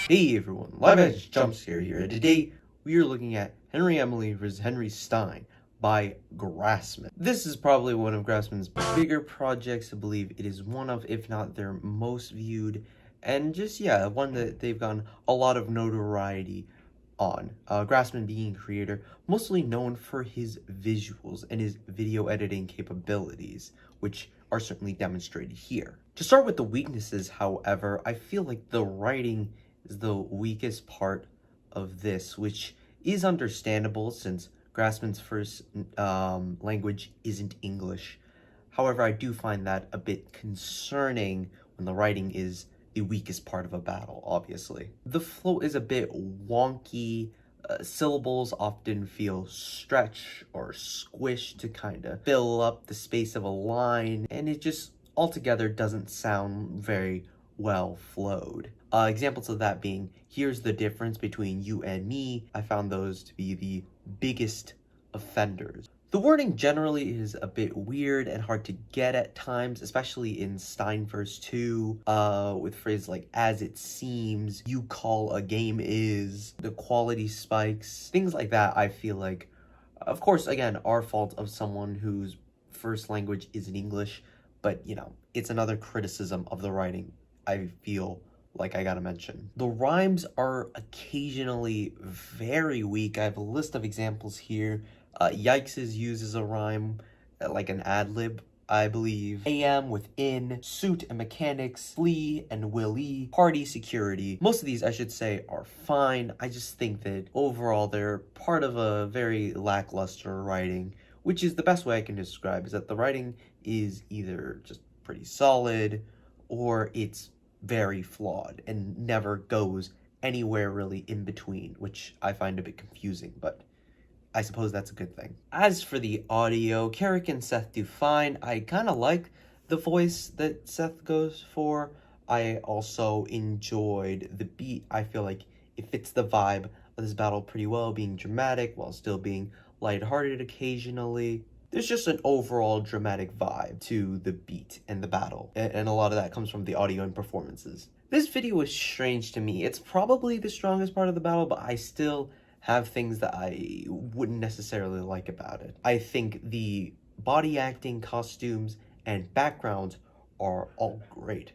Hey everyone, Live Edge Jumpscare here, and today we are looking at Henry Emily vs. Henry Stein by Grasman. This is probably one of Grasman's bigger projects. I believe it is one of, if not their most viewed, and just, one that they've gotten a lot of notoriety on. Grasman being a creator, mostly known for his visuals and his video editing capabilities, which are certainly demonstrated here. To start with the weaknesses, however, I feel like the writing is the weakest part of this, which is understandable since Grasman's first language isn't English. However, I do find that a bit concerning when the writing is the weakest part of a battle, obviously. The flow is a bit wonky. Syllables often feel stretched or squished to kind of fill up the space of a line, and it just altogether doesn't sound very well flowed. Examples of that being, here's the difference between you and me. I found those to be the biggest offenders. The wording generally is a bit weird and hard to get at times, especially in Stein verse 2, with phrases like, as it seems, you call a game is, the quality spikes, things like that. I feel like, of course, again, our fault of someone whose first language isn't English, but, it's another criticism of the writing I feel like I gotta mention. The rhymes are occasionally very weak. I have a list of examples here. Yikes is used as a rhyme, like an ad-lib, I believe. AM with in, suit and mechanics, flee and willy, party security. Most of these, I should say, are fine. I just think that overall they're part of a very lackluster writing, which is the best way I can describe, is that the writing is either just pretty solid or it's very flawed and never goes anywhere really in between, which I find a bit confusing, but I suppose that's a good thing. As for the audio, Carrick and Seth do fine. I kind of like the voice that Seth goes for. I also enjoyed the beat. I feel like it fits the vibe of this battle pretty well, being dramatic while still being lighthearted occasionally. There's just an overall dramatic vibe to the beat and the battle, and a lot of that comes from the audio and performances. This video is strange to me. It's probably the strongest part of the battle, but I still have things that I wouldn't necessarily like about it. I think the body acting, costumes, and backgrounds are all great.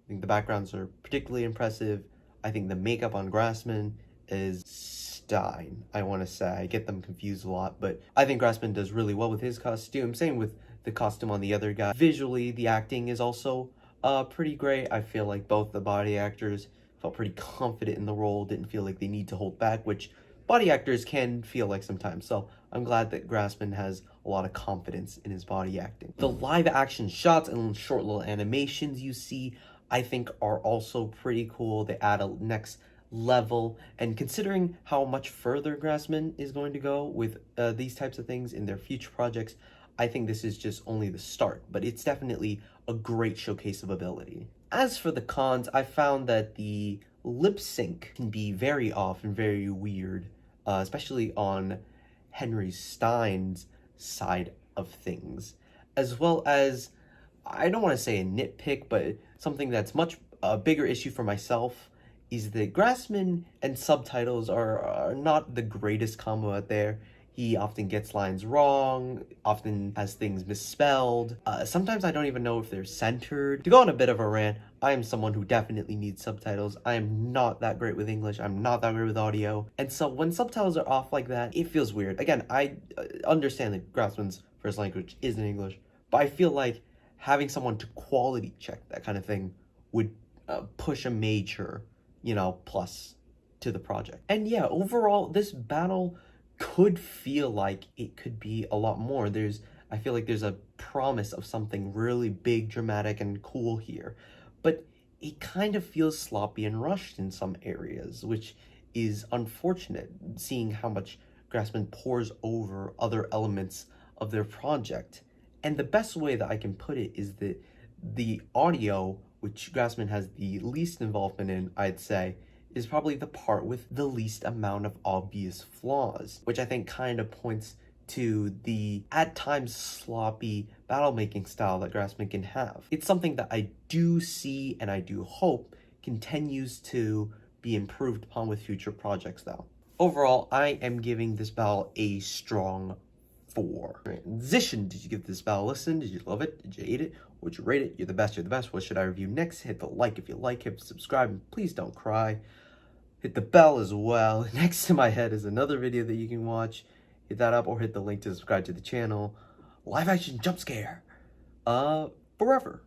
I think the backgrounds are particularly impressive. I think the makeup on Grasman is Stein, I want to say. I get them confused a lot, but I think Grasman does really well with his costume. Same with the costume on the other guy. Visually, the acting is also pretty great. I feel like both the body actors felt pretty confident in the role, didn't feel like they need to hold back, which body actors can feel like sometimes. So I'm glad that Grasman has a lot of confidence in his body acting. The live action shots and short little animations you see, I think are also pretty cool. They add a next level, and considering how much further Grasman is going to go with these types of things in their future projects, I think this is just only the start, but it's definitely a great showcase of ability. As for the cons, I found that the lip sync can be very off and very weird, especially on Henry Stein's side of things, as well as, I don't want to say a nitpick, but something that's much a bigger issue for myself is that Grasman and subtitles are not the greatest combo out there. He often gets lines wrong, often has things misspelled. Sometimes I don't even know if they're centered. To go on a bit of a rant, I am someone who definitely needs subtitles. I am not that great with English. I'm not that great with audio. And so when subtitles are off like that, it feels weird. Again, I understand that Grasman's first language isn't English, but I feel like having someone to quality check that kind of thing would push a major, plus to the project. And yeah, overall, this battle could feel like it could be a lot more. I feel like there's a promise of something really big, dramatic, and cool here, but it kind of feels sloppy and rushed in some areas, which is unfortunate, seeing how much Grasman pours over other elements of their project. And the best way that I can put it is that the audio, which Grasman has the least involvement in, I'd say, is probably the part with the least amount of obvious flaws, which I think kind of points to the, at times, sloppy battle-making style that Grasman can have. It's something that I do see and I do hope continues to be improved upon with future projects though. Overall, I am giving this battle a strong 4. Transition, did you give this battle a listen? Did you love it? Did you hate it? Would you rate it? You're the best, you're the best. What should I review next? Hit the like if you like, hit subscribe, and please don't cry. Hit the bell as well. Next to my head is another video that you can watch. Hit that up or hit the link to subscribe to the channel. Live action jump scare. Forever.